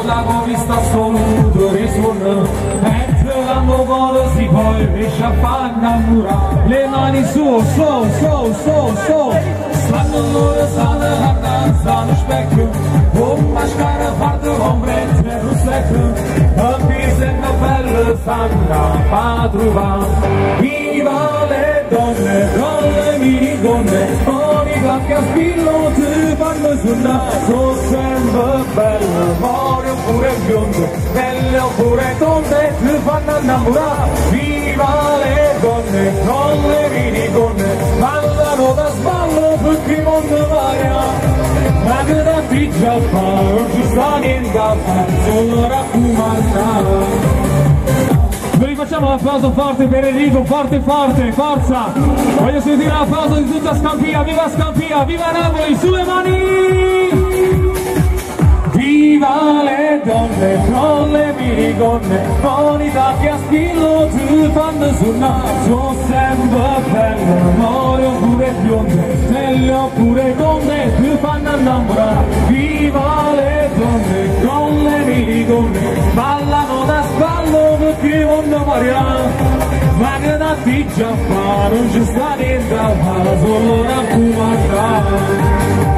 l'avevo vista solo risuonare mentre l'hanno così poi riesce a far innamorare le mani su stanno loro stanno danzando specchio con mascara parte ombrette e rossetto e mi sembra bello stanno a trovare viva le donne con le minigonne ogni che spillo ti fanno suonare sono sempre belle more oppure bionde belle oppure tonde ti fanno innamorare viva le donne con le minigonne ballano da sballo perché il mondo varia ma che da ti già fa non ci sta niente da fare solo raccomandare. Noi facciamo un applauso forte per Enrico, forte, forza! Voglio sentire l'applauso di tutta Scampia, viva Napoli, sulle mani! Viva le donne, con le minigonne, con i tacchi a spillo ti fanno suonare, sono sempre belle, amore oppure bionde, belle oppure donne, ti fanno innamorare. Viva le donne, con le minigonne, ballano da spalle perché il mondo varia, ma che da ti già fa, non ci sta niente da fare, solo raccomandare.